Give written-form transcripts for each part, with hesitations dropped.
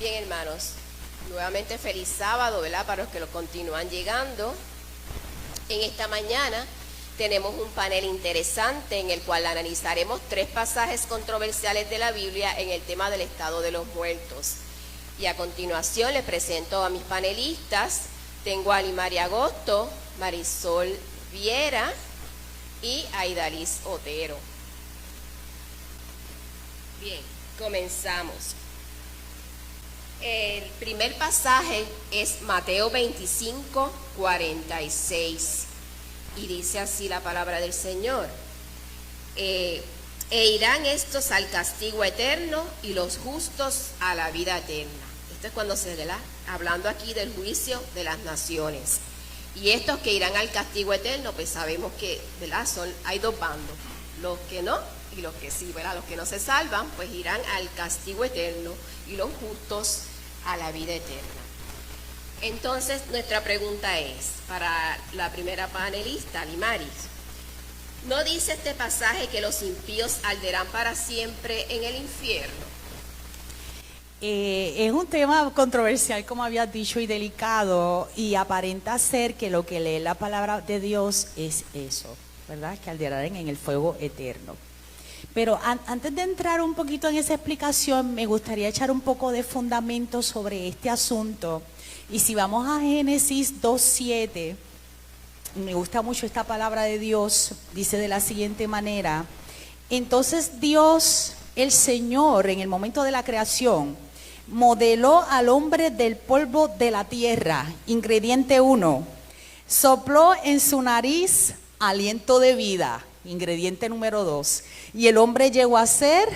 Bien, hermanos, nuevamente feliz sábado, ¿verdad? Para los que lo continúan llegando. En esta mañana tenemos un panel interesante en el cual analizaremos 3 pasajes controversiales de la Biblia en el tema del estado de los muertos. Y a continuación les presento a mis panelistas. Tengo a Limari Agosto, Marisol Viera y Aidalis Otero. Bien, comenzamos. El primer pasaje es Mateo 25, 46 y dice así la palabra del Señor: e irán estos al castigo eterno y los justos a la vida eterna. Esto es cuando se da, hablando aquí del juicio de las naciones. Y estos que irán al castigo eterno, pues sabemos que, ¿verdad? Hay 2 bandos, los que no y los que sí, ¿verdad? Los que no se salvan, pues irán al castigo eterno y los justos a la vida eterna. Entonces, nuestra pregunta es, para la primera panelista, Limaris, ¿no dice este pasaje que los impíos arderán para siempre en el infierno? Es un tema controversial, como habías dicho, y delicado, y aparenta ser que lo que lee la palabra de Dios es eso, ¿verdad? Que arderán en el fuego eterno. Pero antes de entrar un poquito en esa explicación, me gustaría echar un poco de fundamento sobre este asunto. Y si vamos a Génesis 2:7, me gusta mucho esta palabra de Dios, dice de la siguiente manera: entonces Dios, el Señor, en el momento de la creación, modeló al hombre del polvo de la tierra, ingrediente 1, sopló en su nariz aliento de vida, ingrediente número 2, y el hombre llegó a ser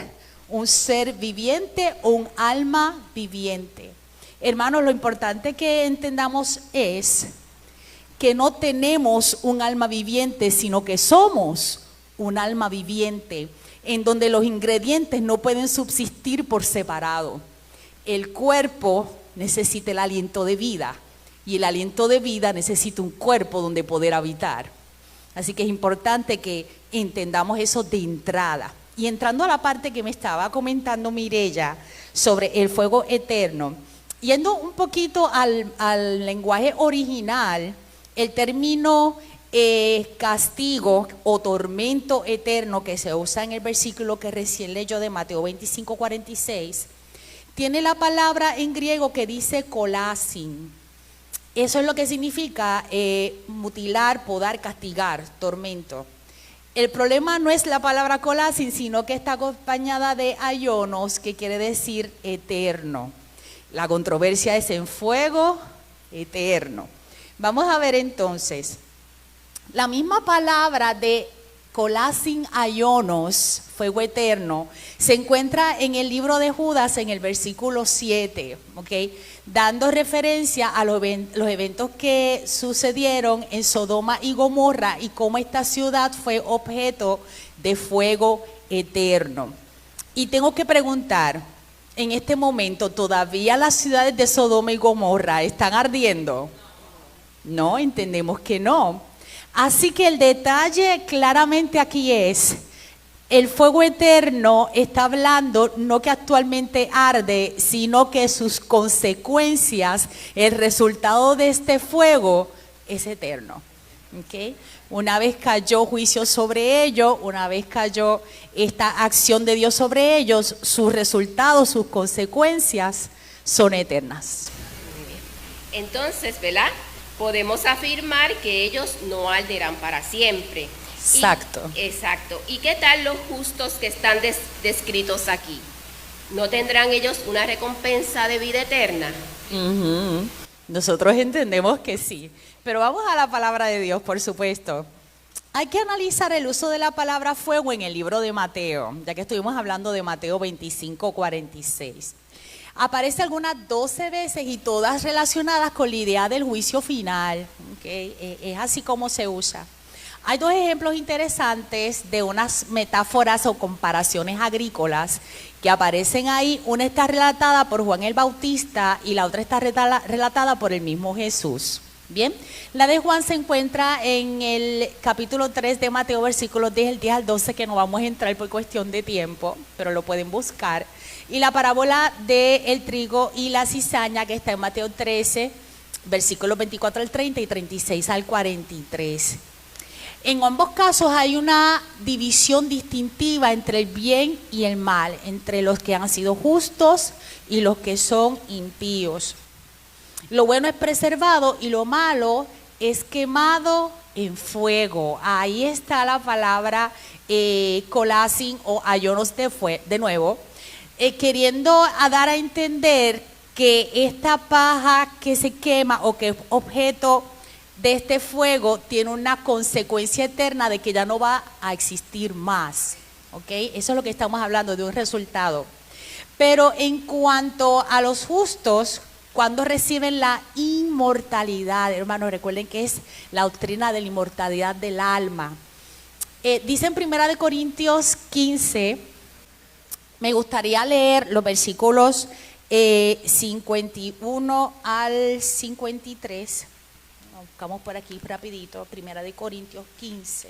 un ser viviente o un alma viviente. Hermanos, lo importante que entendamos es que no tenemos un alma viviente, sino que somos un alma viviente, en donde los ingredientes no pueden subsistir por separado. El cuerpo necesita el aliento de vida, y el aliento de vida necesita un cuerpo donde poder habitar. Así que es importante que entendamos eso de entrada. Y entrando a la parte que me estaba comentando Mireya sobre el fuego eterno, yendo un poquito al lenguaje original, el término castigo o tormento eterno que se usa en el versículo que recién leyó de Mateo 25, 46, tiene la palabra en griego que dice kolasin. Eso es lo que significa mutilar, podar, castigar, tormento. El problema no es la palabra kolasin, sino que está acompañada de aionos, que quiere decir eterno. La controversia es en fuego eterno. Vamos a ver entonces, la misma palabra de kolasin aionos, fuego eterno, se encuentra en el libro de Judas en el versículo 7, ¿ok? Dando referencia a los eventos que sucedieron en Sodoma y Gomorra y cómo esta ciudad fue objeto de fuego eterno. Y tengo que preguntar, en este momento, ¿todavía las ciudades de Sodoma y Gomorra están ardiendo? No, entendemos que no. Así que el detalle claramente aquí es: el fuego eterno está hablando no que actualmente arde, sino que sus consecuencias, el resultado de este fuego es eterno. ¿Okay? Una vez cayó juicio sobre ellos, una vez cayó esta acción de Dios sobre ellos, sus resultados, sus consecuencias son eternas. Muy bien. Entonces, ¿verdad? Podemos afirmar que ellos no arderán para siempre. Exacto. Exacto. ¿Y qué tal los justos que están descritos aquí? ¿No tendrán ellos una recompensa de vida eterna? Nosotros entendemos que sí, pero vamos a la palabra de Dios, por supuesto. Hay que analizar el uso de la palabra fuego en el libro de Mateo, ya que estuvimos hablando de Mateo 25, 46. Aparece algunas 12 veces y todas relacionadas con la idea del juicio final. ¿Okay? Es así como se usa. Hay 2 ejemplos interesantes de unas metáforas o comparaciones agrícolas que aparecen ahí. Una está relatada por Juan el Bautista y la otra está relatada por el mismo Jesús. Bien, la de Juan se encuentra en el capítulo 3 de Mateo, versículos 10 al 12, que no vamos a entrar por cuestión de tiempo, pero lo pueden buscar. y la parábola del trigo y la cizaña, que está en Mateo 13, versículos 24 al 30 y 36 al 43. En ambos casos hay una división distintiva entre el bien y el mal, entre los que han sido justos y los que son impíos. Lo bueno es preservado y lo malo es quemado en fuego. Ahí está la palabra colasin o ayonos de nuevo, queriendo dar a entender que esta paja que se quema o que es objeto de este fuego tiene una consecuencia eterna de que ya no va a existir más. ¿Ok? Eso es lo que estamos hablando, de un resultado. Pero en cuanto a los justos, cuando reciben la inmortalidad, hermanos, recuerden que es la doctrina de la inmortalidad del alma. Dice en 1 Corintios 15, me gustaría leer los versículos 51 al 53. Buscamos por aquí rapidito, 1 Corintios 15.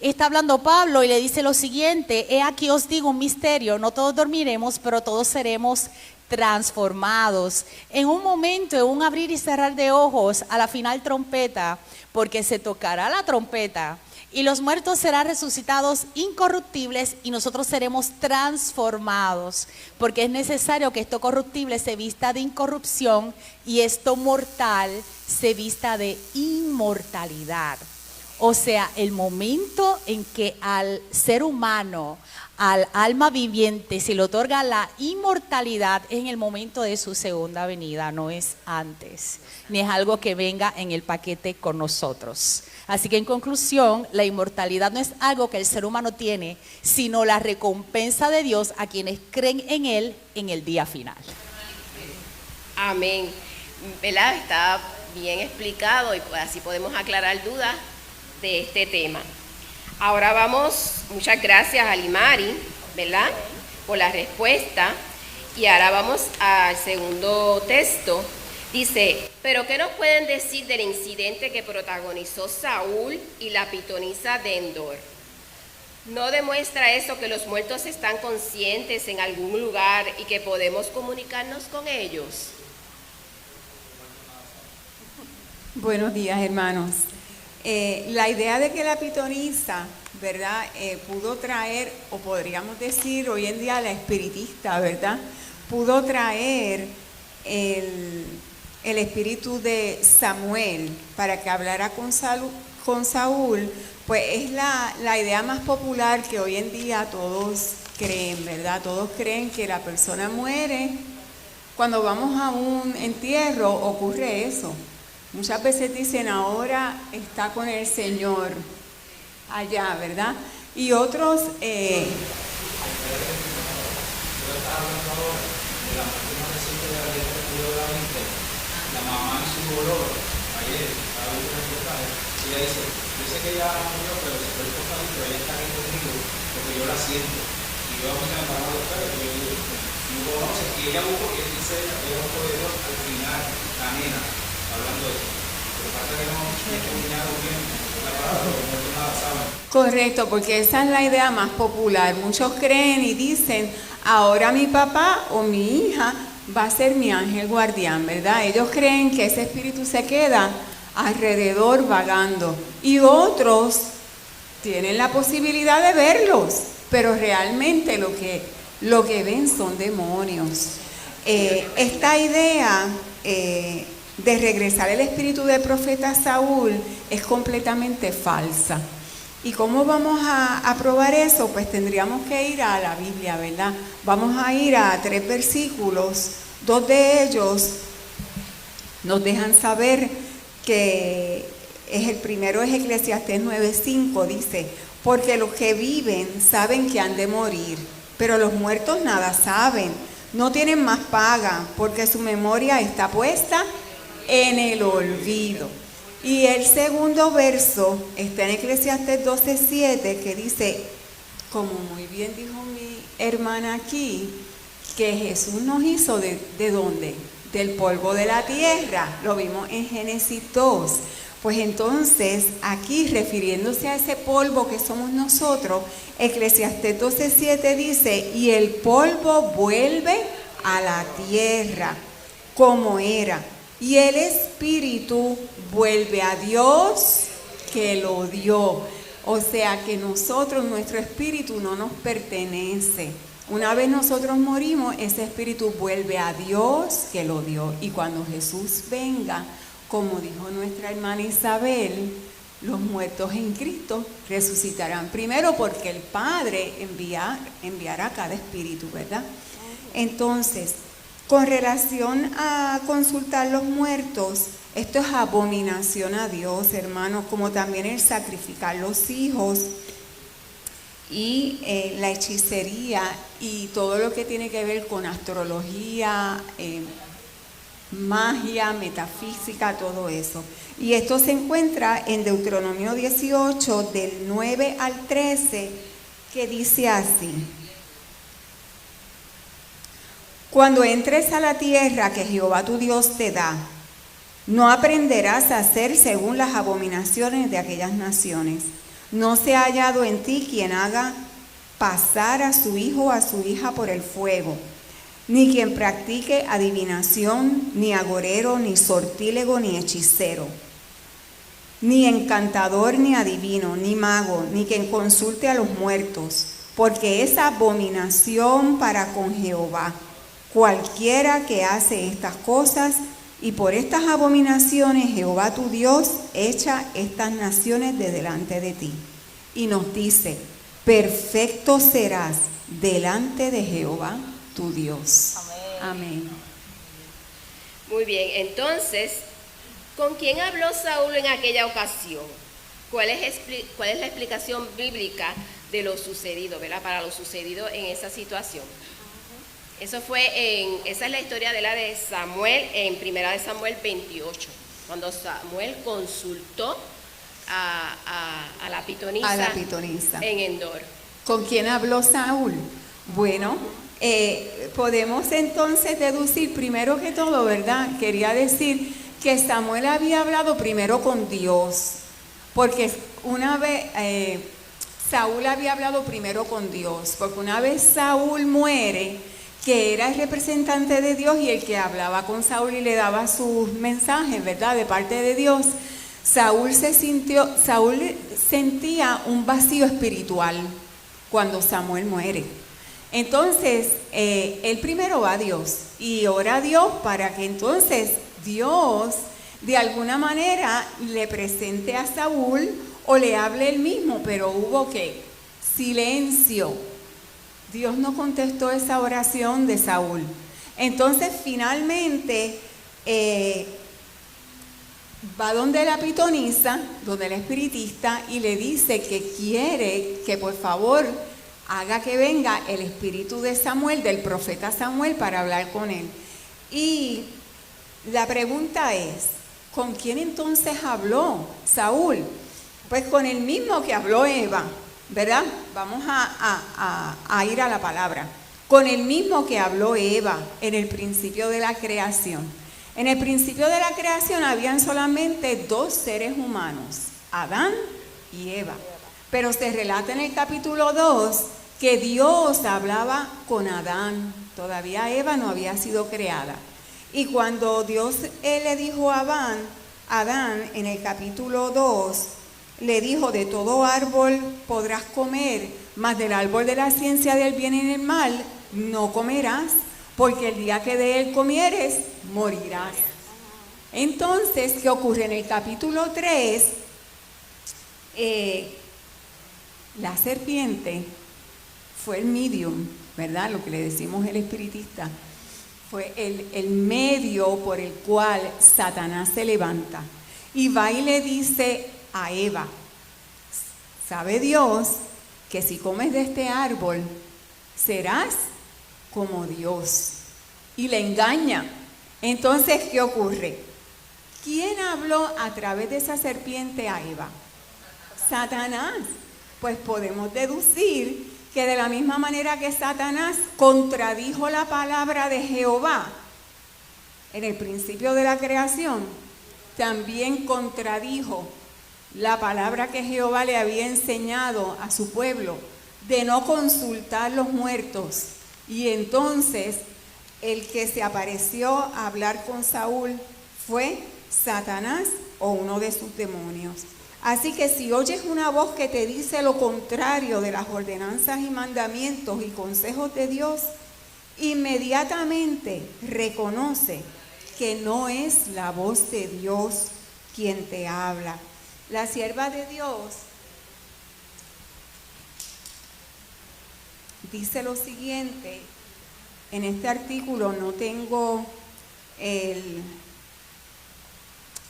Está hablando Pablo y le dice lo siguiente: he aquí os digo un misterio, no todos dormiremos, pero todos seremos transformados en un momento, en un abrir y cerrar de ojos, a la final trompeta, porque se tocará la trompeta y los muertos serán resucitados incorruptibles y nosotros seremos transformados, porque es necesario que esto corruptible se vista de incorrupción y esto mortal se vista de inmortalidad. O sea, el momento en que al ser humano, al alma viviente, se le otorga la inmortalidad es en el momento de su segunda venida, no es antes, ni es algo que venga en el paquete con nosotros. Así que en conclusión, la inmortalidad no es algo que el ser humano tiene, sino la recompensa de Dios a quienes creen en Él en el día final. Amén. ¿Verdad? Está bien explicado y así podemos aclarar dudas de este tema. Ahora vamos, muchas gracias a Limari, ¿verdad?, por la respuesta. Y ahora vamos al segundo texto. Dice: pero ¿qué nos pueden decir del incidente que protagonizó Saúl y la pitonisa de Endor? ¿No demuestra eso que los muertos están conscientes en algún lugar y que podemos comunicarnos con ellos? Buenos días, hermanos. La idea de que la pitonisa, ¿verdad?, pudo traer, o podríamos decir hoy en día la espiritista, ¿verdad?, pudo traer el espíritu de Samuel para que hablara con Saúl, pues es la idea más popular que hoy en día todos creen, ¿verdad? Todos creen que la persona muere. Cuando vamos a un entierro ocurre eso. Muchas veces dicen: ahora está con el Señor allá, ¿verdad? Y otros... La mamá en su dolor, ayer, estaba viendo un reportaje, y ella dice: yo sé que ella murió, pero se fue importante, pero ella está aquí conmigo, porque yo la siento. Y yo a mí me paraba los pelos, y yo digo, no conoces, y ella buscó, y él dice, ella buscó de Dios al final, la nena, hablando de eso. Pero pasa que no he combinado bien la palabra, porque no nada saben. Correcto, porque esa es la idea más popular. Muchos creen y dicen: ahora mi papá o mi hija va a ser mi ángel guardián, ¿verdad? Ellos creen que ese espíritu se queda alrededor vagando. Y otros tienen la posibilidad de verlos, pero realmente lo que ven son demonios. Esta idea de regresar el espíritu del profeta Saúl es completamente falsa. ¿Y cómo vamos a probar eso? Pues tendríamos que ir a la Biblia, ¿verdad? Vamos a ir a 3 versículos, 2 de ellos nos dejan saber que el primero es Eclesiastés 9:5, dice: porque los que viven saben que han de morir, pero los muertos nada saben, no tienen más paga, porque su memoria está puesta en el olvido. Y el segundo verso está en Eclesiastés 12:7, que dice, como muy bien dijo mi hermana aquí, que Jesús nos hizo ¿de dónde? Del polvo de la tierra. Lo vimos en Génesis 2. Pues entonces, aquí refiriéndose a ese polvo que somos nosotros, Eclesiastés 12:7 dice, y el polvo vuelve a la tierra como era, y el espíritu vuelve a Dios que lo dio. O sea que nosotros, nuestro espíritu no nos pertenece. Una vez nosotros morimos, ese espíritu vuelve a Dios que lo dio. Y cuando Jesús venga, como dijo nuestra hermana Isabel, los muertos en Cristo resucitarán. Primero porque el Padre enviará cada espíritu, ¿verdad? Entonces, con relación a consultar los muertos, esto es abominación a Dios, hermanos, como también el sacrificar los hijos y la hechicería y todo lo que tiene que ver con astrología, magia, metafísica, todo eso. Y esto se encuentra en Deuteronomio 18, del 9 al 13, que dice así: cuando entres a la tierra que Jehová tu Dios te da, no aprenderás a hacer según las abominaciones de aquellas naciones. No se ha hallado en ti quien haga pasar a su hijo o a su hija por el fuego, ni quien practique adivinación, ni agorero, ni sortílego, ni hechicero, ni encantador, ni adivino, ni mago, ni quien consulte a los muertos, porque es abominación para con Jehová cualquiera que hace estas cosas, y por estas abominaciones Jehová tu Dios echa estas naciones de delante de ti. Y nos dice, perfecto serás delante de Jehová tu Dios. Amén. Muy bien, entonces, ¿con quién habló Saúl en aquella ocasión? ¿Cuál es la explicación bíblica de lo sucedido, ¿verdad? Para lo sucedido en esa situación. Esa es la historia de Samuel en 1 Samuel 28, cuando Samuel consultó a la pitonisa en Endor. ¿Con quién habló Saúl? Bueno, podemos entonces deducir primero que todo, ¿verdad? Quería decir que Samuel había hablado primero con Dios, porque una vez Saúl había hablado primero con Dios, porque una vez Saúl muere, que era el representante de Dios y el que hablaba con Saúl y le daba sus mensajes, ¿verdad?, de parte de Dios, Saúl sentía un vacío espiritual cuando Samuel muere. Entonces, él primero va a Dios y ora a Dios para que entonces Dios de alguna manera le presente a Saúl o le hable él mismo, pero hubo ¿qué? Silencio. Dios no contestó esa oración de Saúl. Entonces, finalmente, va donde la pitonisa, donde el espiritista, y le dice que quiere que por favor haga que venga el espíritu de Samuel, del profeta Samuel, para hablar con él. Y la pregunta es, ¿con quién entonces habló Saúl? Pues con el mismo que habló Eva, ¿verdad? Vamos a ir a la palabra. Con el mismo que habló Eva en el principio de la creación. En el principio de la creación habían solamente dos seres humanos, Adán y Eva. Pero se relata en el capítulo 2 que Dios hablaba con Adán. Todavía Eva no había sido creada. Y cuando Dios le dijo a Adán en el capítulo 2, le dijo, de todo árbol podrás comer, mas del árbol de la ciencia del bien y del mal no comerás, porque el día que de él comieres, morirás. Entonces, ¿qué ocurre? En el capítulo 3, la serpiente fue el medium, ¿verdad? Lo que le decimos el espiritista. Fue el medio por el cual Satanás se levanta. Y va y le dice a Eva, sabe Dios que si comes de este árbol serás como Dios, y le engaña. Entonces, ¿qué ocurre? ¿Quién habló a través de esa serpiente a Eva? Satanás. Pues podemos deducir que de la misma manera que Satanás contradijo la palabra de Jehová en el principio de la creación, también contradijo la palabra que Jehová le había enseñado a su pueblo, de no consultar los muertos. Y entonces el que se apareció a hablar con Saúl fue Satanás o uno de sus demonios. Así que si oyes una voz que te dice lo contrario de las ordenanzas y mandamientos y consejos de Dios, inmediatamente reconoce que no es la voz de Dios quien te habla. La sierva de Dios dice lo siguiente, en este artículo no tengo el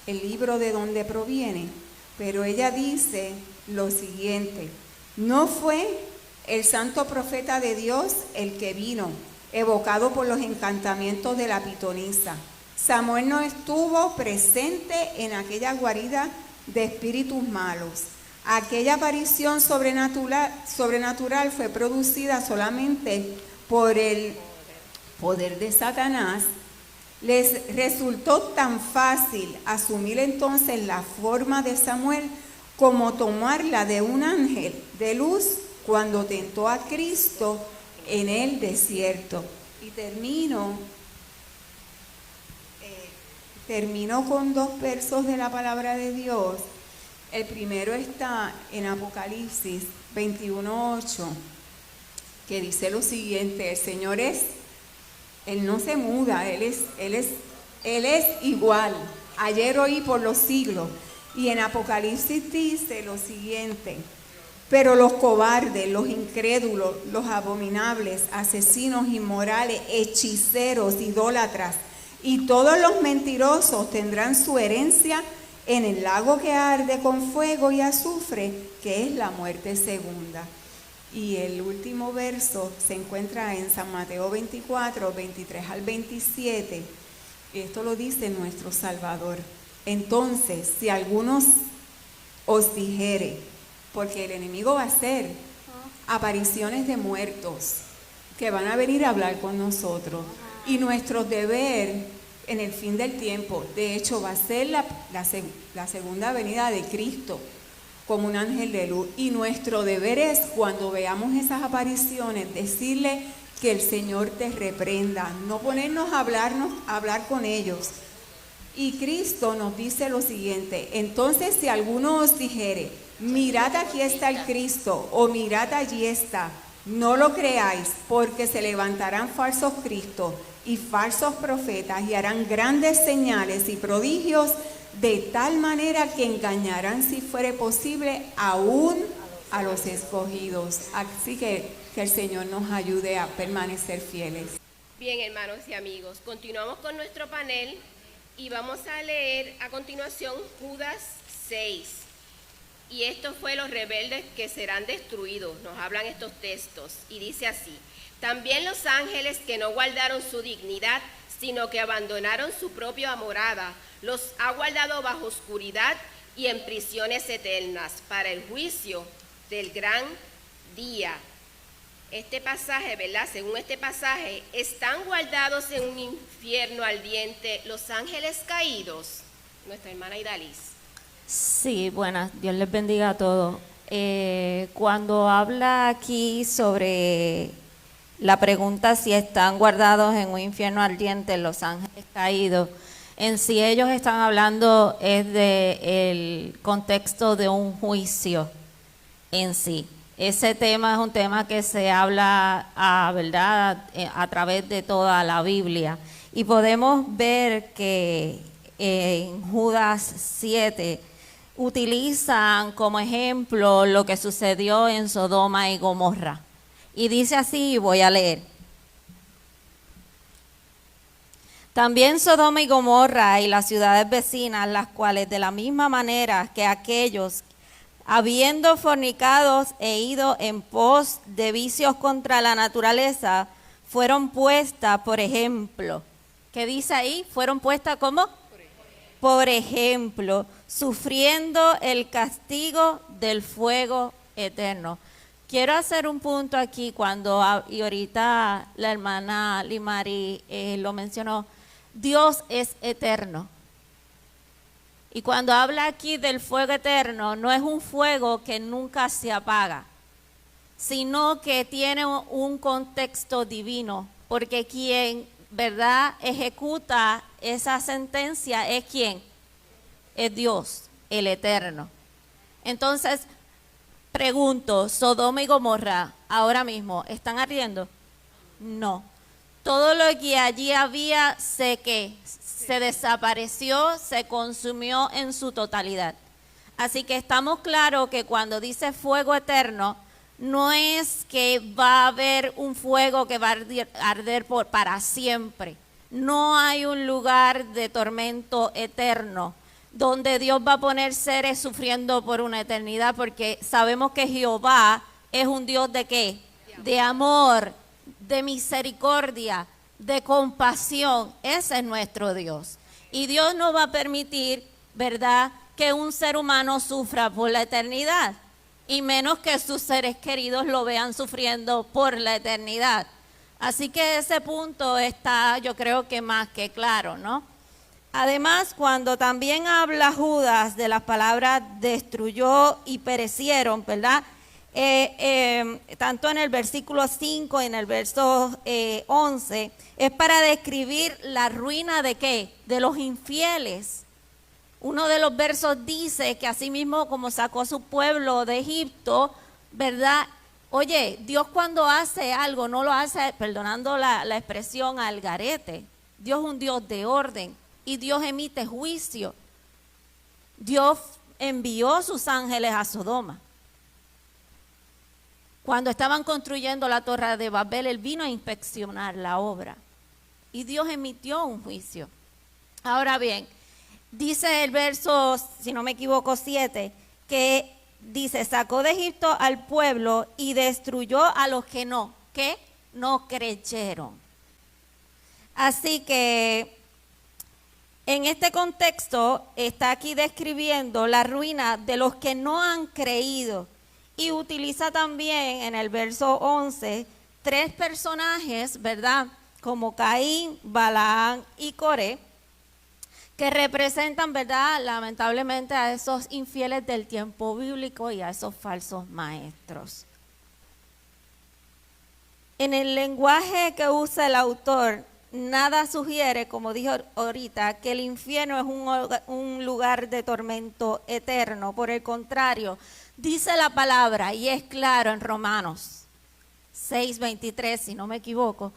libro de donde proviene, pero ella dice lo siguiente: no fue el santo profeta de Dios el que vino, evocado por los encantamientos de la pitonisa. Samuel no estuvo presente en aquella guarida de espíritus malos. Aquella aparición sobrenatural fue producida solamente por el poder de Satanás. Les resultó tan fácil asumir entonces la forma de Samuel como tomarla de un ángel de luz cuando tentó a Cristo en el desierto. Y termino con 2 versos de la palabra de Dios. El primero está en Apocalipsis 21:8, que dice lo siguiente: el Señor Él no se muda, Él es igual, ayer, hoy y por los siglos. Y en Apocalipsis dice lo siguiente: pero los cobardes, los incrédulos, los abominables, asesinos, inmorales, hechiceros, idólatras y todos los mentirosos tendrán su herencia en el lago que arde con fuego y azufre, que es la muerte segunda. Y el último verso se encuentra en San Mateo 24, 23 al 27. Esto lo dice nuestro Salvador: entonces, si algunos os dijere, porque el enemigo va a hacer apariciones de muertos que van a venir a hablar con nosotros, y nuestro deber en el fin del tiempo, de hecho va a ser la segunda venida de Cristo como un ángel de luz, y nuestro deber es, cuando veamos esas apariciones, decirle que el Señor te reprenda, no ponernos a hablar con ellos. Y Cristo nos dice lo siguiente: entonces si alguno os dijere, mirad aquí está el Cristo, o mirad allí está, no lo creáis, porque se levantarán falsos cristos y falsos profetas y harán grandes señales y prodigios, de tal manera que engañarán, si fuere posible, aún a los escogidos. Así que el Señor nos ayude a permanecer fieles. Bien, hermanos y amigos, continuamos con nuestro panel y vamos a leer a continuación Judas 6. Y esto fue los rebeldes que serán destruidos, nos hablan estos textos, y dice así: también los ángeles que no guardaron su dignidad, sino que abandonaron su propia morada, los ha guardado bajo oscuridad y en prisiones eternas, para el juicio del gran día. Este pasaje, ¿verdad? Según este pasaje, ¿están guardados en un infierno ardiente los ángeles caídos? Nuestra hermana Idalis. Sí, buenas, Dios les bendiga a todos. Cuando habla aquí sobre la pregunta si están guardados en un infierno ardiente los ángeles caídos, en sí ellos están hablando es del contexto de un juicio en sí. Ese tema es un tema que se habla, ¿verdad?, a través de toda la Biblia. Y podemos ver que en Judas 7 utilizan como ejemplo lo que sucedió en Sodoma y Gomorra. Y dice así, voy a leer: también Sodoma y Gomorra y las ciudades vecinas, las cuales de la misma manera que aquellos, habiendo fornicado e ido en pos de vicios contra la naturaleza, fueron puestas por ejemplo. ¿Qué dice ahí? Fueron puestas ¿cómo? Por ejemplo, sufriendo el castigo del fuego eterno. Quiero hacer un punto aquí y ahorita la hermana Limari lo mencionó. Dios es eterno. Y cuando habla aquí del fuego eterno, no es un fuego que nunca se apaga, sino que tiene un contexto divino, porque quien, ¿verdad?, ejecuta esa sentencia es ¿quién? Es Dios, el Eterno. Entonces, pregunto, Sodoma y Gomorra, ahora mismo, ¿están ardiendo? No. Todo lo que allí había se desapareció, se consumió en su totalidad. Así que estamos claros que cuando dice fuego eterno, no es que va a haber un fuego que va a arder para siempre. No hay un lugar de tormento eterno donde Dios va a poner seres sufriendo por una eternidad, porque sabemos que Jehová es un Dios ¿de qué? De amor, de misericordia, de compasión. Ese es nuestro Dios. Y Dios no va a permitir, ¿verdad?, que un ser humano sufra por la eternidad, y menos que sus seres queridos lo vean sufriendo por la eternidad. Así que ese punto está, yo creo que más que claro, ¿no? Además, cuando también habla Judas de las palabras destruyó y perecieron, ¿verdad? Tanto en el versículo 5 y en el verso 11, es para describir la ruina de ¿qué? De los infieles. Uno de los versos dice que así mismo como sacó a su pueblo de Egipto, ¿verdad? Oye, Dios cuando hace algo no lo hace, perdonando la expresión, al garete. Dios es un Dios de orden y Dios emite juicio. Dios envió sus ángeles a Sodoma. Cuando estaban construyendo la torre de Babel, Él vino a inspeccionar la obra y Dios emitió un juicio. Ahora bien, dice el verso, si no me equivoco, 7, que dice, sacó de Egipto al pueblo y destruyó a los que no creyeron. Así que en este contexto está aquí describiendo la ruina de los que no han creído. Y utiliza también en el verso 11 tres personajes, ¿verdad? Como Caín, Balaam y Coré, que representan, ¿verdad?, lamentablemente a esos infieles del tiempo bíblico y a esos falsos maestros. En el lenguaje que usa el autor, nada sugiere, como dijo ahorita, que el infierno es un lugar de tormento eterno. Por el contrario, dice la palabra, y es claro en Romanos 6:23, si no me equivoco,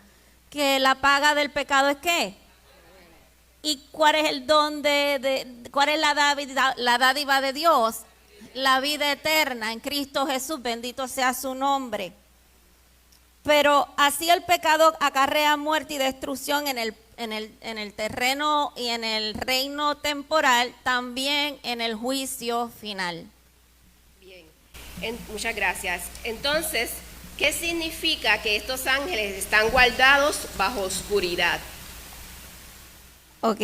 que la paga del pecado es ¿qué? ¿Y cuál es el don cuál es la dádiva de Dios? La vida eterna en Cristo Jesús, bendito sea su nombre. Pero así el pecado acarrea muerte y destrucción en el terreno y en el reino temporal, también en el juicio final. Bien, muchas gracias. Entonces, ¿qué significa que estos ángeles están guardados bajo oscuridad? Ok,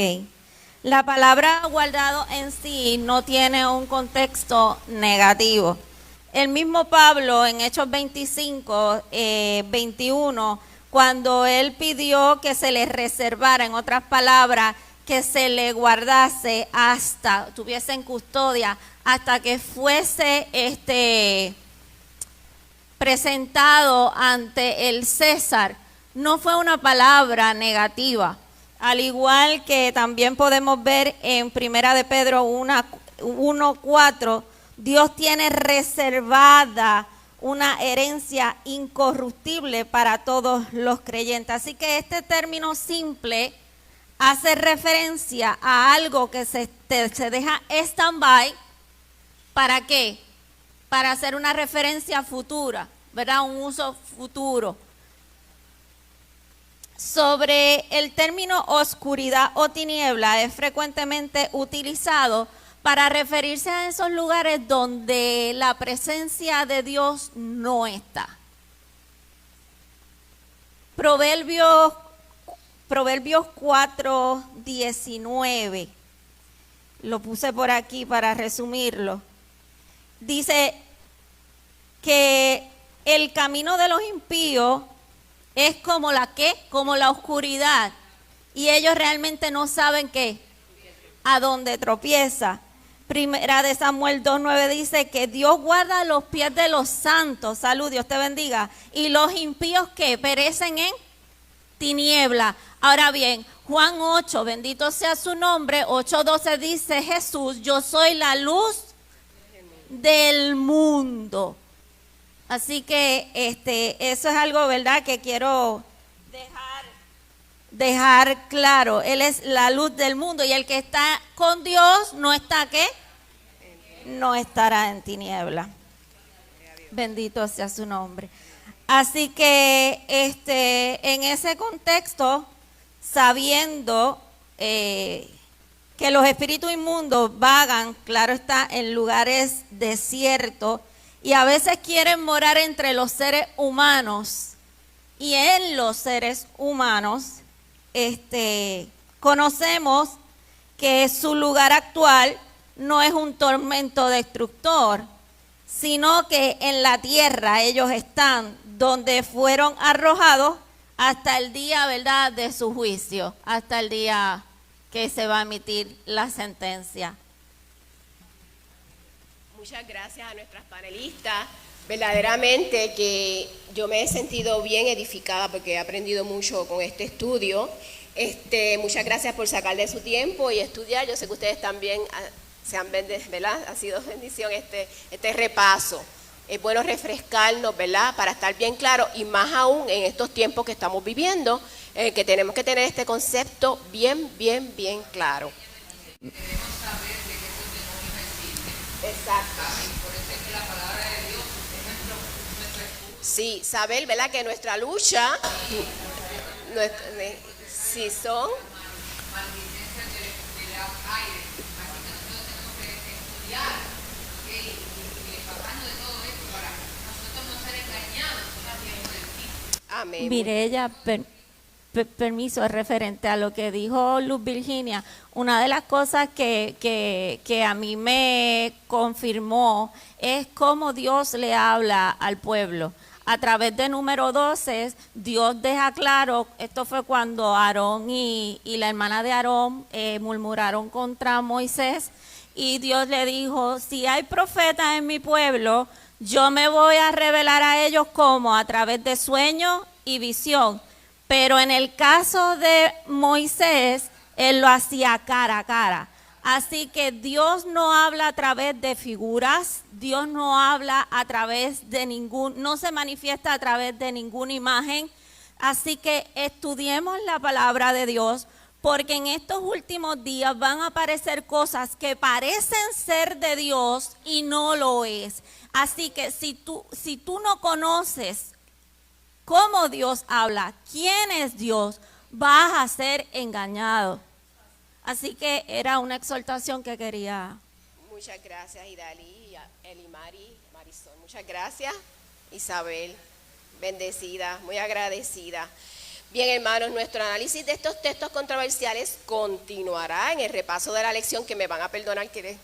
la palabra guardado en sí no tiene un contexto negativo. El mismo Pablo en Hechos 25, 21, cuando él pidió que se le reservara, en otras palabras, que se le guardase tuviese en custodia, hasta que fuese presentado ante el César, no fue una palabra negativa. Al igual que también podemos ver en Primera de Pedro 1:4, Dios tiene reservada una herencia incorruptible para todos los creyentes. Así que este término simple hace referencia a algo que se deja stand-by. ¿Para qué? Para hacer una referencia futura, ¿verdad? Un uso futuro. Sobre el término oscuridad o tiniebla es frecuentemente utilizado para referirse a esos lugares donde la presencia de Dios no está. Proverbios 4:19, lo puse por aquí para resumirlo. Dice que el camino de los impíos es como la oscuridad, y ellos realmente no saben qué, a donde tropieza. Primera de Samuel 2:9 dice que Dios guarda los pies de los santos, salud, Dios te bendiga, y los impíos que perecen en tiniebla. Ahora bien, Juan 8, bendito sea su nombre, 8:12 dice Jesús, yo soy la luz del mundo. Así que eso es algo, ¿verdad?, que quiero dejar claro. Él es la luz del mundo y el que está con Dios no está, ¿qué? No estará en tiniebla. Bendito sea su nombre. Así que en ese contexto, sabiendo que los espíritus inmundos vagan, claro está, en lugares desiertos y a veces quieren morar entre los seres humanos, y en los seres humanos conocemos que su lugar actual no es un tormento destructor, sino que en la tierra ellos están donde fueron arrojados hasta el día, ¿verdad?, de su juicio, hasta el día que se va a emitir la sentencia. Muchas gracias a nuestras panelistas. Verdaderamente que yo me he sentido bien edificada porque he aprendido mucho con este estudio. Muchas gracias por sacar de su tiempo y estudiar. Yo sé que ustedes también ¿verdad? Ha sido bendición este repaso. Es bueno refrescarnos, ¿verdad?, para estar bien claro, y más aún en estos tiempos que estamos viviendo, que tenemos que tener este concepto bien claro. Debemos saber de qué es el demonio existe. Exacto. Por eso es que la palabra de Dios es nuestro escudo. Sí, saber, ¿verdad?, que nuestra lucha, si son Maldicencia del aire. Así que nosotros tenemos que estudiar, ¿ok? Y empaparnos de todo esto para nosotros no ser engañados en el tiempo del fin. amén. Mireya, permiso, es referente a lo que dijo Luz Virginia. Una de las cosas que a mí me confirmó es cómo Dios le habla al pueblo. A través de número 12, Dios deja claro, esto fue cuando Aarón y la hermana de Aarón murmuraron contra Moisés, y Dios le dijo, si hay profetas en mi pueblo, yo me voy a revelar a ellos como a través de sueños y visión. Pero en el caso de Moisés, él lo hacía cara a cara. Así que Dios no habla a través de figuras, Dios no habla a través de no se manifiesta a través de ninguna imagen. Así que estudiemos la palabra de Dios, porque en estos últimos días van a aparecer cosas que parecen ser de Dios y no lo es. Así que si tú no conoces cómo Dios habla, quién es Dios, vas a ser engañado. Así que era una exhortación que quería. Muchas gracias, Idalí, Elimari, Marisol. Muchas gracias, Isabel. Bendecida, muy agradecida. Bien, hermanos, nuestro análisis de estos textos controversiales continuará en el repaso de la lección, que me van a perdonar que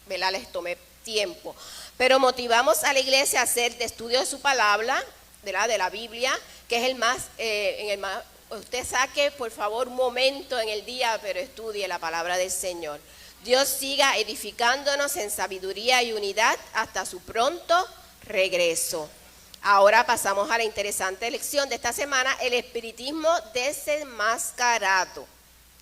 les tomé tiempo. Pero motivamos a la iglesia a hacer de estudio de su palabra, de la Biblia, que es usted saque por favor un momento en el día, pero estudie la palabra del Señor. Dios siga edificándonos en sabiduría y unidad hasta su pronto regreso. Ahora pasamos a la interesante lección de esta semana, el espiritismo desenmascarado.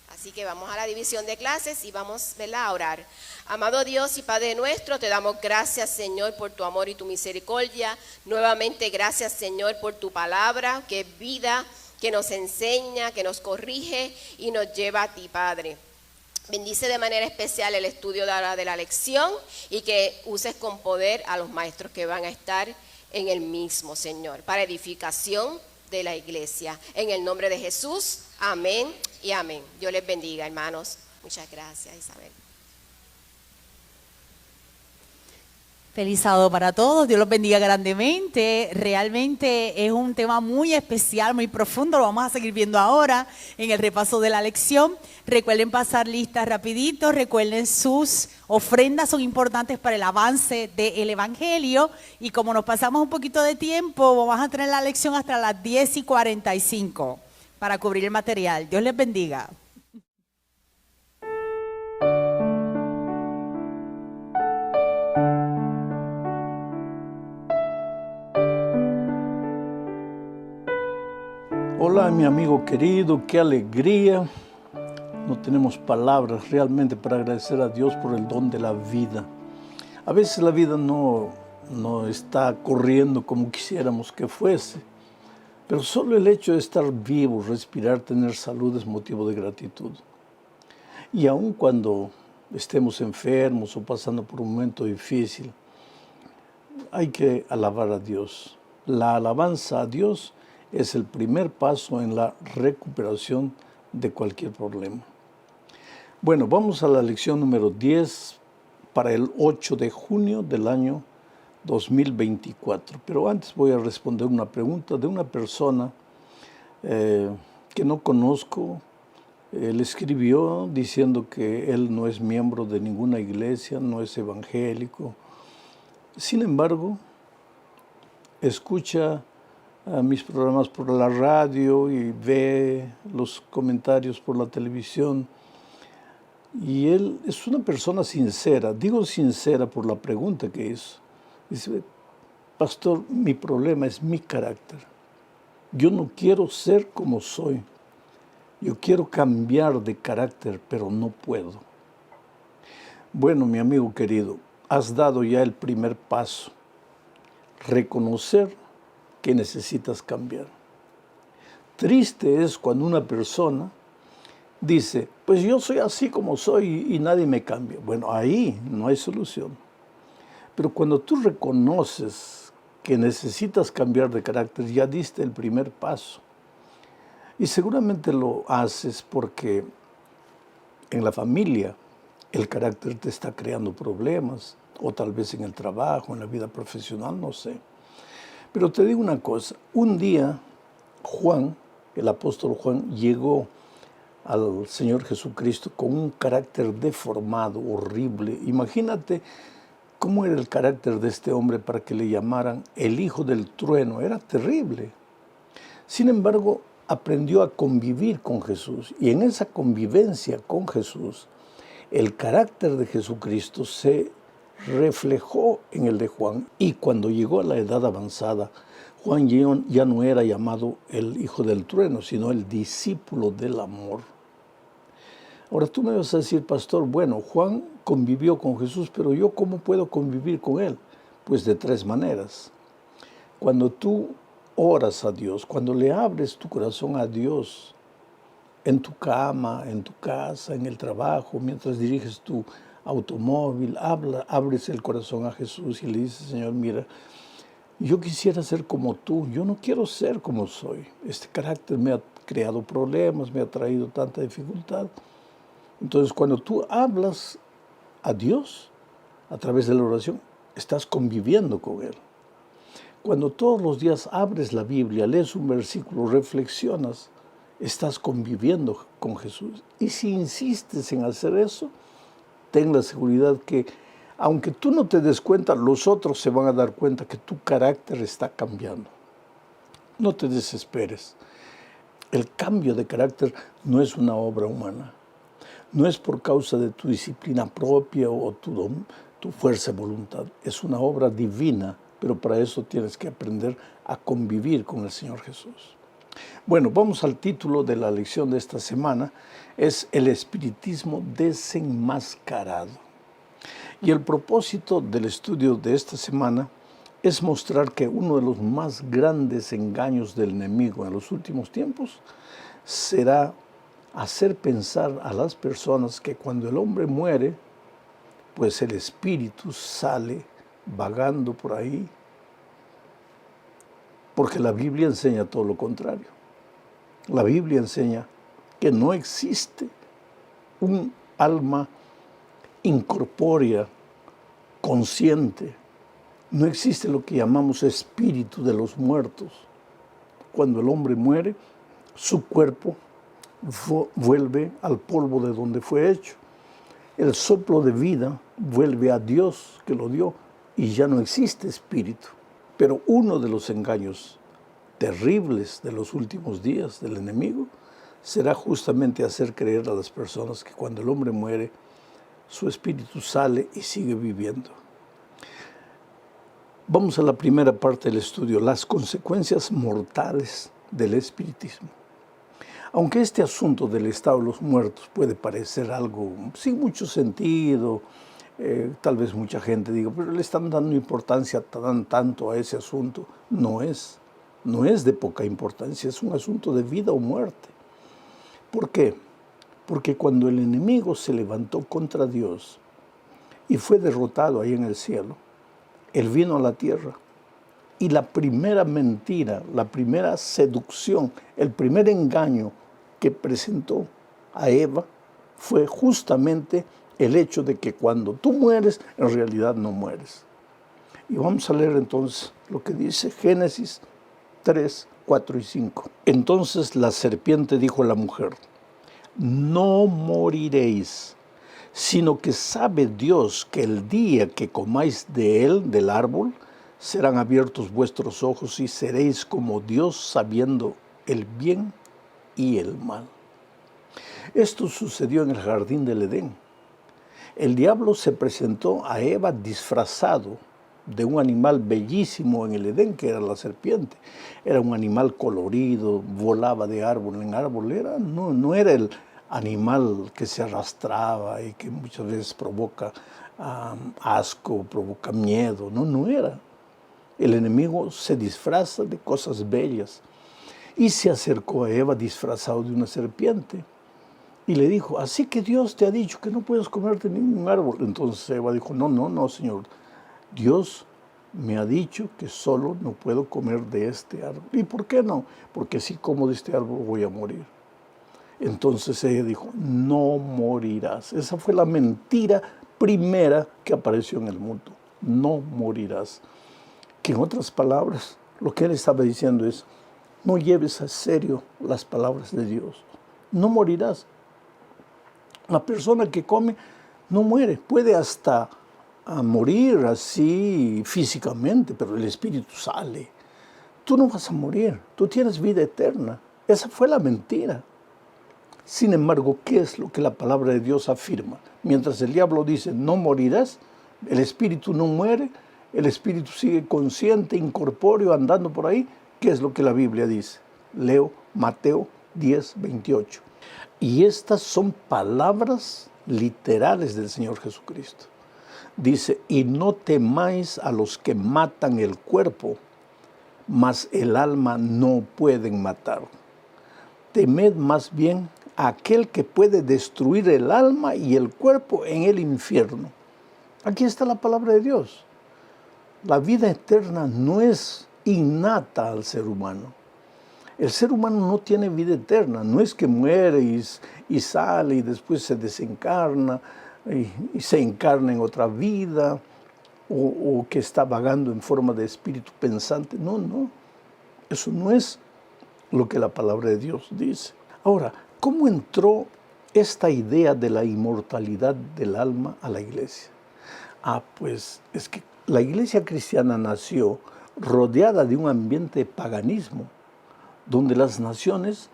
Así que vamos a la división de clases y vamos, ¿verdad?, a orar. Amado Dios y Padre nuestro, te damos gracias, Señor, por tu amor y tu misericordia. Nuevamente gracias, Señor, por tu palabra, que es vida, que nos enseña, que nos corrige y nos lleva a ti, Padre. Bendice de manera especial el estudio de la lección y que uses con poder a los maestros que van a estar en el mismo, Señor, para edificación de la iglesia. En el nombre de Jesús, amén y amén. Dios les bendiga, hermanos. Muchas gracias, Isabel. Feliz sábado para todos, Dios los bendiga grandemente. Realmente es un tema muy especial, muy profundo, lo vamos a seguir viendo ahora en el repaso de la lección. Recuerden pasar listas rapidito, recuerden sus ofrendas son importantes para el avance del Evangelio, y como nos pasamos un poquito de tiempo, vamos a tener la lección hasta las 10:45 para cubrir el material. Dios les bendiga. mi amigo querido, qué alegría. No tenemos palabras realmente para agradecer a Dios por el don de la vida. A veces la vida no está corriendo como quisiéramos que fuese, pero solo el hecho de estar vivo, respirar, tener salud es motivo de gratitud. Y aun cuando estemos enfermos o pasando por un momento difícil, hay que alabar a Dios. La alabanza a Dios es el primer paso en la recuperación de cualquier problema. Bueno, vamos a la lección número 10 para el 8 de junio del año 2024. Pero antes voy a responder una pregunta de una persona que no conozco. Él escribió diciendo que él no es miembro de ninguna iglesia, no es evangélico. Sin embargo, escucha mis programas por la radio y ve los comentarios por la televisión. Y él es una persona sincera. Digo sincera por la pregunta que hizo. Dice, pastor, mi problema es mi carácter. Yo no quiero ser como soy. Yo quiero cambiar de carácter, pero no puedo. Bueno, mi amigo querido, has dado ya el primer paso. Reconocer que necesitas cambiar. Triste es cuando una persona dice, pues yo soy así como soy y nadie me cambia. Bueno, ahí no hay solución. Pero cuando tú reconoces que necesitas cambiar de carácter, ya diste el primer paso. Y seguramente lo haces porque en la familia el carácter te está creando problemas, o tal vez en el trabajo, en la vida profesional, no sé. Pero te digo una cosa, un día Juan, el apóstol Juan, llegó al Señor Jesucristo con un carácter deformado, horrible. Imagínate cómo era el carácter de este hombre para que le llamaran el hijo del trueno. Era terrible. Sin embargo, aprendió a convivir con Jesús. Y en esa convivencia con Jesús, el carácter de Jesucristo se reflejó en el de Juan. Y cuando llegó a la edad avanzada, Juan ya no era llamado el hijo del trueno, sino el discípulo del amor. Ahora tú me vas a decir, pastor, bueno, Juan convivió con Jesús, pero yo ¿cómo puedo convivir con él? Pues de tres maneras. Cuando tú oras a Dios, cuando le abres tu corazón a Dios, en tu cama, en tu casa, en el trabajo, mientras diriges tu automóvil, abres el corazón a Jesús y le dices, Señor, mira, yo quisiera ser como tú, yo no quiero ser como soy. Este carácter me ha creado problemas, me ha traído tanta dificultad. Entonces, cuando tú hablas a Dios a través de la oración, estás conviviendo con Él. Cuando todos los días abres la Biblia, lees un versículo, reflexionas, estás conviviendo con Jesús. Y si insistes en hacer eso, ten la seguridad que, aunque tú no te des cuenta, los otros se van a dar cuenta que tu carácter está cambiando. No te desesperes. El cambio de carácter no es una obra humana. No es por causa de tu disciplina propia o tu fuerza de voluntad. Es una obra divina, pero para eso tienes que aprender a convivir con el Señor Jesús. Bueno, vamos al título de la lección de esta semana. Es el espiritismo desenmascarado. Y el propósito del estudio de esta semana es mostrar que uno de los más grandes engaños del enemigo en los últimos tiempos será hacer pensar a las personas que cuando el hombre muere, pues el espíritu sale vagando por ahí, porque la Biblia enseña todo lo contrario. La Biblia enseña que no existe un alma incorpórea, consciente. No existe lo que llamamos espíritu de los muertos. Cuando el hombre muere, su cuerpo vuelve al polvo de donde fue hecho. El soplo de vida vuelve a Dios que lo dio y ya no existe espíritu. Pero uno de los engaños terribles de los últimos días del enemigo será justamente hacer creer a las personas que cuando el hombre muere, su espíritu sale y sigue viviendo. Vamos a la primera parte del estudio, las consecuencias mortales del espiritismo. Aunque este asunto del estado de los muertos puede parecer algo sin mucho sentido, tal vez mucha gente diga, pero le están dando importancia tanto a ese asunto. No es de poca importancia, es un asunto de vida o muerte. ¿Por qué? Porque cuando el enemigo se levantó contra Dios y fue derrotado ahí en el cielo, Él vino a la tierra. Y la primera mentira, la primera seducción, el primer engaño que presentó a Eva fue justamente el hecho de que cuando tú mueres, en realidad no mueres. Y vamos a leer entonces lo que dice Génesis 3, 4 y 5. Entonces la serpiente dijo a la mujer, no moriréis, sino que sabe Dios que el día que comáis de él, del árbol, serán abiertos vuestros ojos y seréis como Dios sabiendo el bien y el mal. Esto sucedió en el jardín del Edén. El diablo se presentó a Eva disfrazado de un animal bellísimo en el Edén, que era la serpiente. Era un animal colorido, volaba de árbol en árbol. No era el animal que se arrastraba y que muchas veces provoca asco, provoca miedo. No era. El enemigo se disfraza de cosas bellas y se acercó a Eva disfrazado de una serpiente y le dijo, así que Dios te ha dicho que no puedes comerte ningún árbol. Entonces Eva dijo, no, Señor, Dios me ha dicho que solo no puedo comer de este árbol. ¿Y por qué no? Porque si como de este árbol voy a morir. Entonces ella dijo, no morirás. Esa fue la mentira primera que apareció en el mundo. No morirás. Que en otras palabras, lo que él estaba diciendo es, no lleves a serio las palabras de Dios. No morirás. La persona que come no muere. Puede hasta morir así físicamente, pero el espíritu sale. Tú no vas a morir. Tú tienes vida eterna. Esa fue la mentira. Sin embargo, ¿qué es lo que la palabra de Dios afirma? Mientras el diablo dice, no morirás, el espíritu no muere, el espíritu sigue consciente, incorpóreo, andando por ahí. ¿Qué es lo que la Biblia dice? Leo Mateo 10, 28. Y estas son palabras literales del Señor Jesucristo. Dice, y no temáis a los que matan el cuerpo, mas el alma no pueden matar. Temed más bien a aquel que puede destruir el alma y el cuerpo en el infierno. Aquí está la palabra de Dios. La vida eterna no es innata al ser humano. El ser humano no tiene vida eterna. No es que muere y sale y después se desencarna y se encarna en otra vida o que está vagando en forma de espíritu pensante. No. Eso no es lo que la palabra de Dios dice. Ahora, ¿cómo entró esta idea de la inmortalidad del alma a la iglesia? Pues es que la iglesia cristiana nació rodeada de un ambiente de paganismo, donde las naciones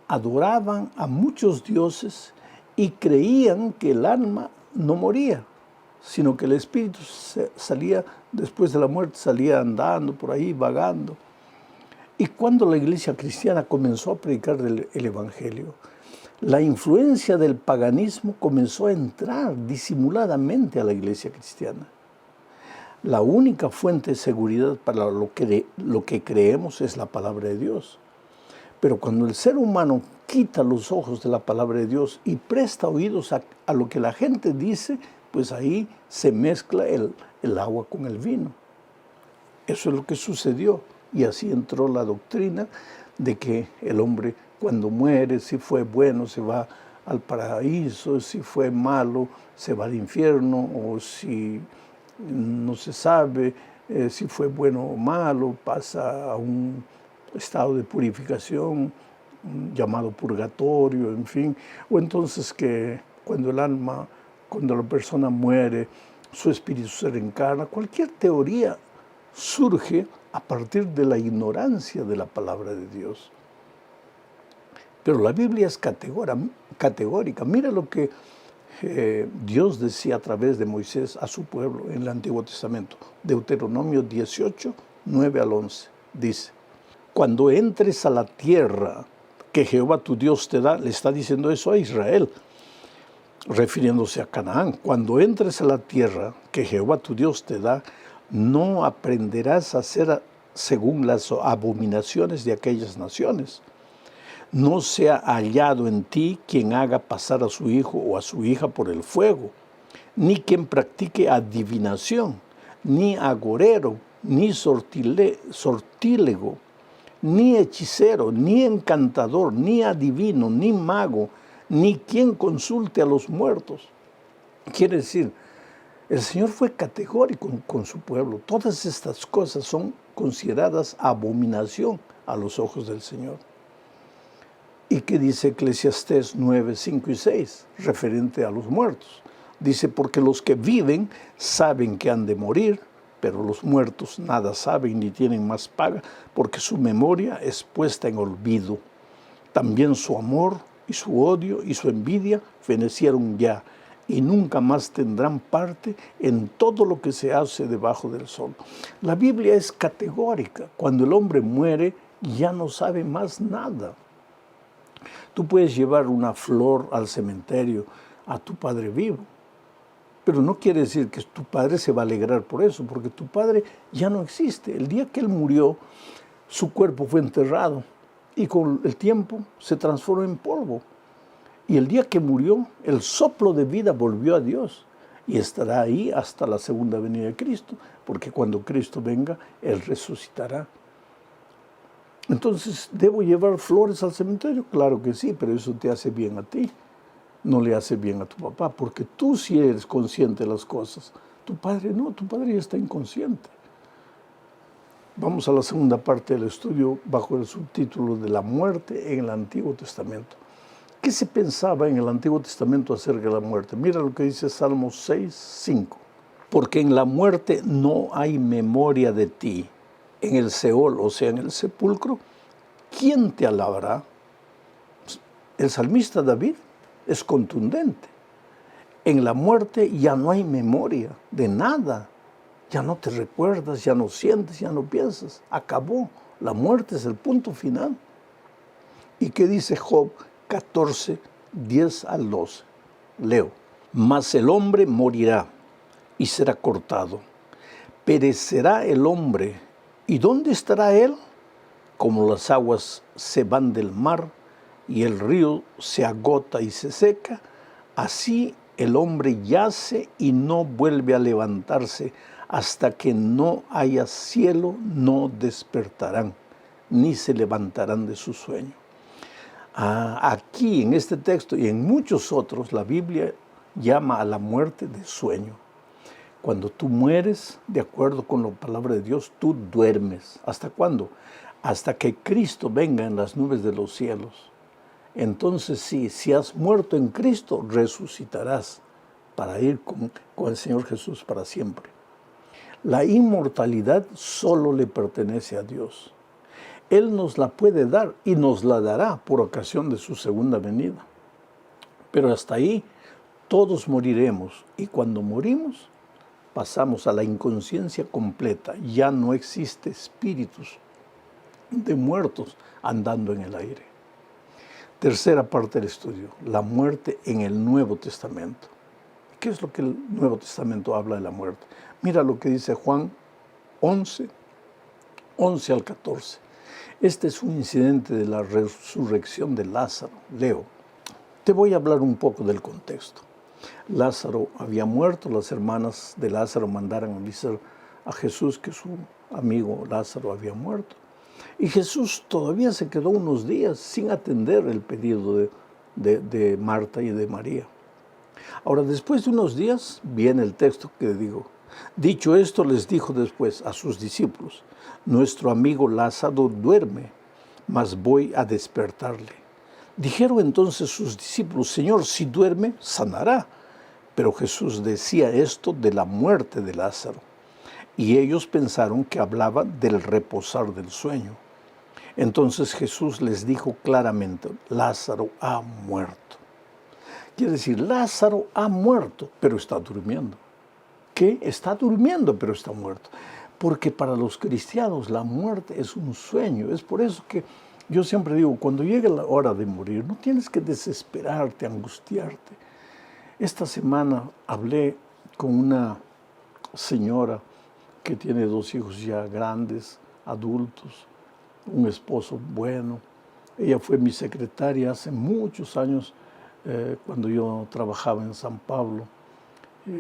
adoraban a muchos dioses y creían que el alma no moría, sino que el espíritu salía, después de la muerte, salía andando por ahí, vagando. Y cuando la iglesia cristiana comenzó a predicar el evangelio, la influencia del paganismo comenzó a entrar disimuladamente a la iglesia cristiana. La única fuente de seguridad para lo que creemos es la palabra de Dios. Pero cuando el ser humano quita los ojos de la palabra de Dios y presta oídos a lo que la gente dice, pues ahí se mezcla el agua con el vino. Eso es lo que sucedió. Y así entró la doctrina de que el hombre cuando muere, si fue bueno, se va al paraíso, si fue malo, se va al infierno, o si no se sabe si fue bueno o malo, pasa a un estado de purificación llamado purgatorio, en fin. O entonces que cuando la persona muere, su espíritu se reencarna. Cualquier teoría surge a partir de la ignorancia de la palabra de Dios. Pero la Biblia es categórica. Mira lo que Dios decía a través de Moisés a su pueblo en el Antiguo Testamento. Deuteronomio 18, 9 al 11. Dice, cuando entres a la tierra que Jehová tu Dios te da, le está diciendo eso a Israel, refiriéndose a Canaán. Cuando entres a la tierra que Jehová tu Dios te da, no aprenderás a hacer según las abominaciones de aquellas naciones. No sea hallado en ti quien haga pasar a su hijo o a su hija por el fuego, ni quien practique adivinación, ni agorero, ni sortílego, ni hechicero, ni encantador, ni adivino, ni mago, ni quien consulte a los muertos. Quiere decir, el Señor fue categórico con su pueblo. Todas estas cosas son consideradas abominación a los ojos del Señor. ¿Y qué dice Eclesiastés 9, 5 y 6, referente a los muertos? Dice, porque los que viven saben que han de morir, pero los muertos nada saben ni tienen más paga, porque su memoria es puesta en olvido. También su amor y su odio y su envidia fenecieron ya, y nunca más tendrán parte en todo lo que se hace debajo del sol. La Biblia es categórica. Cuando el hombre muere, ya no sabe más nada. Tú puedes llevar una flor al cementerio a tu padre vivo, pero no quiere decir que tu padre se va a alegrar por eso, porque tu padre ya no existe. El día que él murió, su cuerpo fue enterrado y con el tiempo se transformó en polvo. Y el día que murió, el soplo de vida volvió a Dios y estará ahí hasta la segunda venida de Cristo, porque cuando Cristo venga, Él resucitará. Entonces, ¿debo llevar flores al cementerio? Claro que sí, pero eso te hace bien a ti. No le hace bien a tu papá, porque tú sí eres consciente de las cosas. Tu padre no, tu padre ya está inconsciente. Vamos a la segunda parte del estudio bajo el subtítulo de la muerte en el Antiguo Testamento. ¿Qué se pensaba en el Antiguo Testamento acerca de la muerte? Mira lo que dice Salmos 6, 5. Porque en la muerte no hay memoria de ti. En el Seol, o sea, en el sepulcro, ¿quién te alabará? El salmista David es contundente. En la muerte ya no hay memoria de nada. Ya no te recuerdas, ya no sientes, ya no piensas. Acabó. La muerte es el punto final. ¿Y qué dice Job 14, 10 al 12? Leo. Mas el hombre morirá y será cortado. Perecerá el hombre. ¿Y dónde estará él? Como las aguas se van del mar y el río se agota y se seca, así el hombre yace y no vuelve a levantarse. Hasta que no haya cielo, no despertarán, ni se levantarán de su sueño. Aquí en este texto y en muchos otros, la Biblia llama a la muerte de sueño. Cuando tú mueres, de acuerdo con la palabra de Dios, tú duermes. ¿Hasta cuándo? Hasta que Cristo venga en las nubes de los cielos. Entonces sí, si has muerto en Cristo, resucitarás para ir con el Señor Jesús para siempre. La inmortalidad solo le pertenece a Dios. Él nos la puede dar y nos la dará por ocasión de su segunda venida. Pero hasta ahí todos moriremos y cuando morimos pasamos a la inconsciencia completa. Ya no existe espíritus de muertos andando en el aire. Tercera parte del estudio, la muerte en el Nuevo Testamento. ¿Qué es lo que el Nuevo Testamento habla de la muerte? Mira lo que dice Juan 11, 11 al 14. Este es un incidente de la resurrección de Lázaro. Leo, te voy a hablar un poco del contexto. Lázaro había muerto, las hermanas de Lázaro mandaron a avisar a Jesús que su amigo Lázaro había muerto. Y Jesús todavía se quedó unos días sin atender el pedido de Marta y de María. Ahora, después de unos días, viene el texto que digo. Dicho esto, les dijo después a sus discípulos, nuestro amigo Lázaro duerme, mas voy a despertarle. Dijeron entonces sus discípulos, Señor, si duerme, sanará. Pero Jesús decía esto de la muerte de Lázaro. Y ellos pensaron que hablaba del reposar del sueño. Entonces Jesús les dijo claramente, Lázaro ha muerto. Quiere decir, Lázaro ha muerto, pero está durmiendo. ¿Qué? Está durmiendo, pero está muerto. Porque para los cristianos la muerte es un sueño. Es por eso que Yo siempre digo, cuando llegue la hora de morir, no tienes que desesperarte, angustiarte. Esta semana hablé con una señora que tiene 2 hijos ya grandes, adultos, un esposo bueno. Ella fue mi secretaria hace muchos años, cuando yo trabajaba en San Pablo.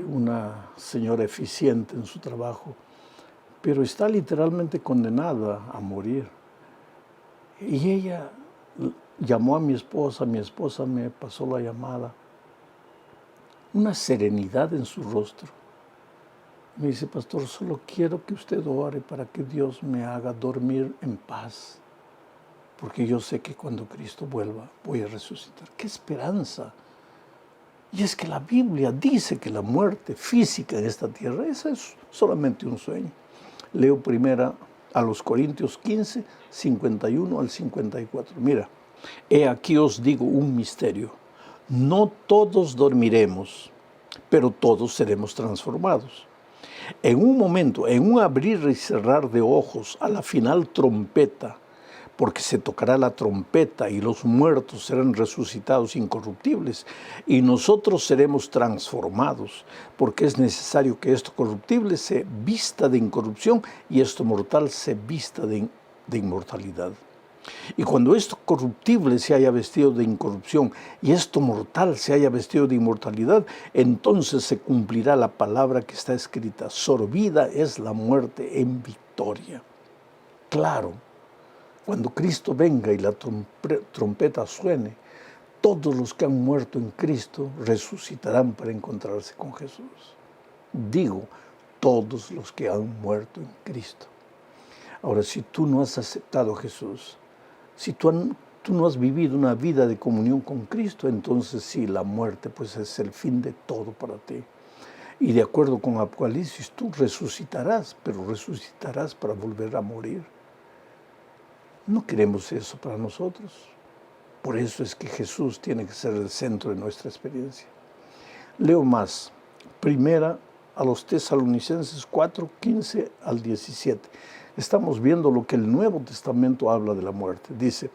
Una señora eficiente en su trabajo, pero está literalmente condenada a morir. Y ella llamó a mi esposa me pasó la llamada. Una serenidad en su rostro. Me dice, pastor, solo quiero que usted ore para que Dios me haga dormir en paz, porque yo sé que cuando Cristo vuelva voy a resucitar. ¡Qué esperanza! Y es que la Biblia dice que la muerte física en esta tierra, esa es solamente un sueño. Leo primero a los Corintios 15, 51 al 54. Mira, he aquí os digo un misterio. No todos dormiremos, pero todos seremos transformados. En un momento, en un abrir y cerrar de ojos, a la final trompeta, porque se tocará la trompeta y los muertos serán resucitados incorruptibles y nosotros seremos transformados, porque es necesario que esto corruptible se vista de incorrupción y esto mortal se vista de inmortalidad. Y cuando esto corruptible se haya vestido de incorrupción y esto mortal se haya vestido de inmortalidad, entonces se cumplirá la palabra que está escrita: sorbida es la muerte en victoria. Claro, cuando Cristo venga y la trompeta suene, todos los que han muerto en Cristo resucitarán para encontrarse con Jesús. Digo, todos los que han muerto en Cristo. Ahora, si tú no has aceptado a Jesús, si tú no has vivido una vida de comunión con Cristo, entonces sí, la muerte pues es el fin de todo para ti. Y de acuerdo con Apocalipsis, tú resucitarás, pero resucitarás para volver a morir. No queremos eso para nosotros. Por eso es que Jesús tiene que ser el centro de nuestra experiencia. Leo más. Primera a los Tesalonicenses 4, 15 al 17. Estamos viendo lo que el Nuevo Testamento habla de la muerte. Dice,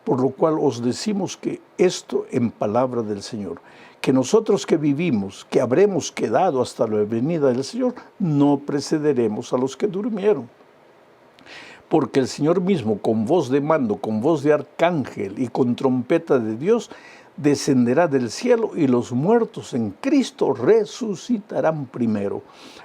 por lo cual os decimos que esto en palabra del Señor, que nosotros que vivimos, que habremos quedado hasta la venida del Señor, no precederemos a los que durmieron. Porque el Señor mismo, con voz de mando, con voz de arcángel y con trompeta de Dios, descenderá del cielo y los muertos en Cristo resucitarán primero.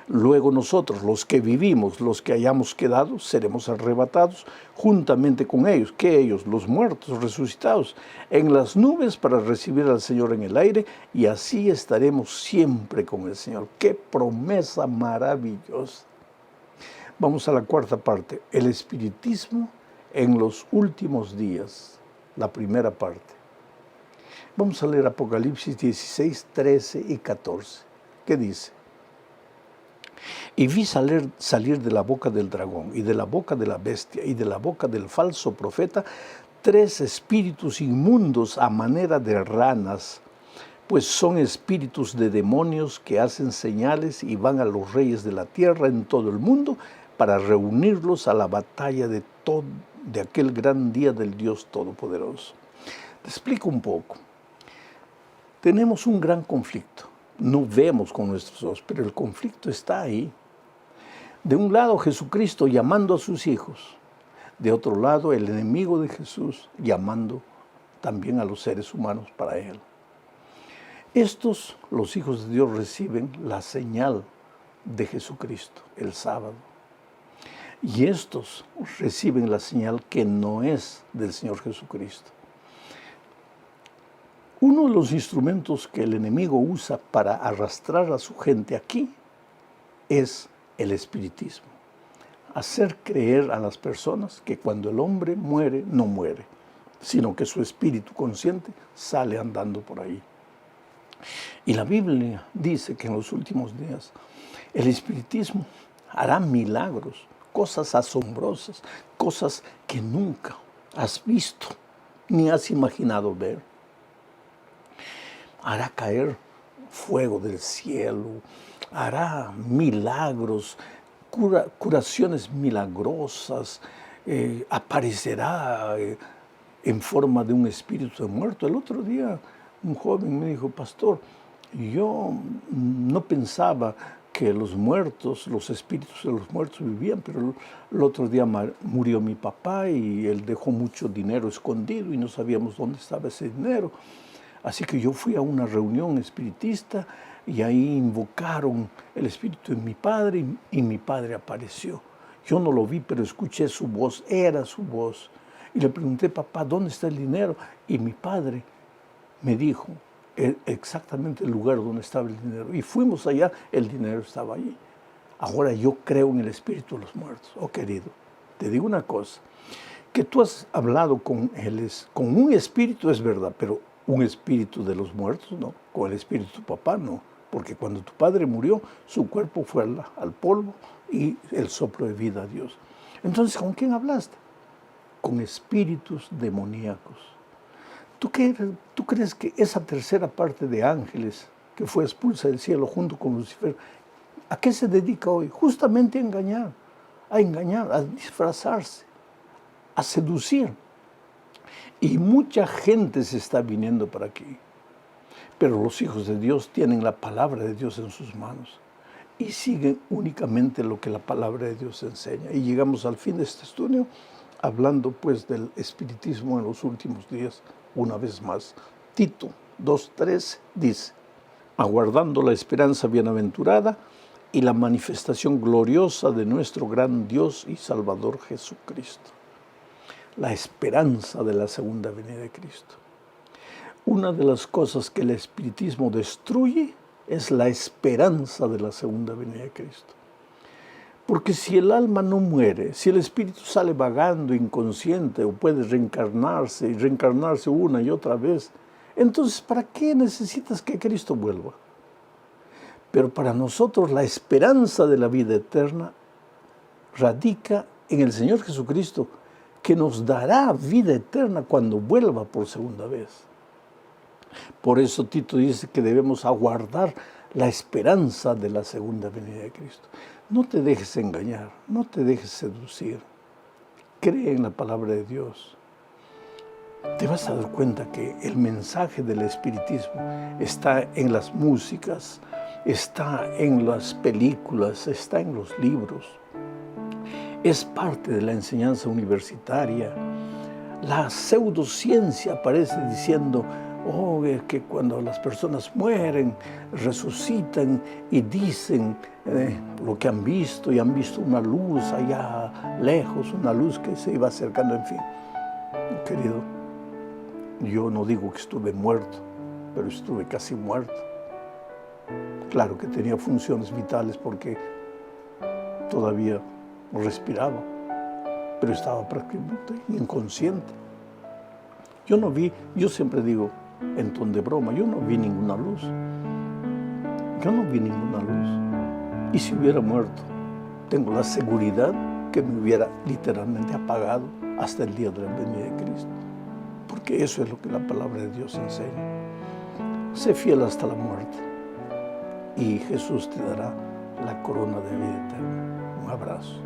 Luego nosotros, los que vivimos, los que hayamos quedado, seremos arrebatados juntamente con ellos. ¿Qué ellos? Los muertos resucitados en las nubes para recibir al Señor en el aire y así estaremos siempre con el Señor. ¡Qué promesa maravillosa! Vamos a la cuarta parte, el espiritismo en los últimos días, la primera parte. Vamos a leer Apocalipsis 16, 13 y 14. ¿Qué dice? Y vi salir de la boca del dragón y de la boca de la bestia y de la boca del falso profeta 3 espíritus inmundos a manera de ranas, pues son espíritus de demonios que hacen señales y van a los reyes de la tierra en todo el mundo para reunirlos a la batalla de aquel gran día del Dios Todopoderoso. Te explico un poco. Tenemos un gran conflicto. No vemos con nuestros ojos, pero el conflicto está ahí. De un lado, Jesucristo llamando a sus hijos. De otro lado, el enemigo de Jesús llamando también a los seres humanos para Él. Estos, los hijos de Dios, reciben la señal de Jesucristo el sábado. Y estos reciben la señal que no es del Señor Jesucristo. Uno de los instrumentos que el enemigo usa para arrastrar a su gente aquí es el espiritismo. Hacer creer a las personas que cuando el hombre muere, no muere, sino que su espíritu consciente sale andando por ahí. Y la Biblia dice que en los últimos días el espiritismo hará milagros, cosas asombrosas, cosas que nunca has visto ni has imaginado ver. Hará caer fuego del cielo, hará milagros, curaciones milagrosas, aparecerá en forma de un espíritu de muerto. El otro día un joven me dijo, pastor, yo no pensaba que los muertos, los espíritus de los muertos vivían, pero el otro día murió mi papá y él dejó mucho dinero escondido y no sabíamos dónde estaba ese dinero. Así que yo fui a una reunión espiritista y ahí invocaron el espíritu de mi padre y mi padre apareció. Yo no lo vi, pero escuché su voz, era su voz. Y le pregunté, papá, ¿dónde está el dinero? Y mi padre me dijo exactamente el lugar donde estaba el dinero. Y fuimos allá, el dinero estaba allí. Ahora yo creo en el espíritu de los muertos. Oh, querido, te digo una cosa, que tú has hablado con un espíritu es verdad, pero un espíritu de los muertos no, con el espíritu de tu papá no, porque cuando tu padre murió, su cuerpo fue al polvo y el soplo de vida a Dios. Entonces, ¿con quién hablaste? Con espíritus demoníacos. ¿Tú crees que esa tercera parte de ángeles que fue expulsa del cielo junto con Lucifer, ¿a qué se dedica hoy? Justamente a engañar, a disfrazarse, a seducir. Y mucha gente se está viniendo para aquí. Pero los hijos de Dios tienen la palabra de Dios en sus manos y siguen únicamente lo que la palabra de Dios enseña. Y llegamos al fin de este estudio hablando pues del espiritismo en los últimos días. Una vez más, Tito 2:13 dice, aguardando la esperanza bienaventurada y la manifestación gloriosa de nuestro gran Dios y Salvador Jesucristo. La esperanza de la segunda venida de Cristo. Una de las cosas que el espiritismo destruye es la esperanza de la segunda venida de Cristo. Porque si el alma no muere, si el espíritu sale vagando inconsciente o puede reencarnarse y reencarnarse una y otra vez, entonces ¿para qué necesitas que Cristo vuelva? Pero para nosotros la esperanza de la vida eterna radica en el Señor Jesucristo, que nos dará vida eterna cuando vuelva por segunda vez. Por eso Tito dice que debemos aguardar la esperanza de la segunda venida de Cristo. No te dejes engañar, no te dejes seducir. Cree en la palabra de Dios. Te vas a dar cuenta que el mensaje del espiritismo está en las músicas, está en las películas, está en los libros. Es parte de la enseñanza universitaria. La pseudociencia aparece diciendo, es que cuando las personas mueren, resucitan y dicen lo que han visto, y han visto una luz allá lejos, una luz que se iba acercando, en fin. Querido, yo no digo que estuve muerto, pero estuve casi muerto. Claro que tenía funciones vitales porque todavía respiraba, pero estaba prácticamente inconsciente. Yo siempre digo, en ton de broma, yo no vi ninguna luz. Yo no vi ninguna luz. Y si hubiera muerto, tengo la seguridad que me hubiera literalmente apagado hasta el día de la venida de Cristo. Porque eso es lo que la palabra de Dios enseña. Sé fiel hasta la muerte y Jesús te dará la corona de vida eterna. Un abrazo.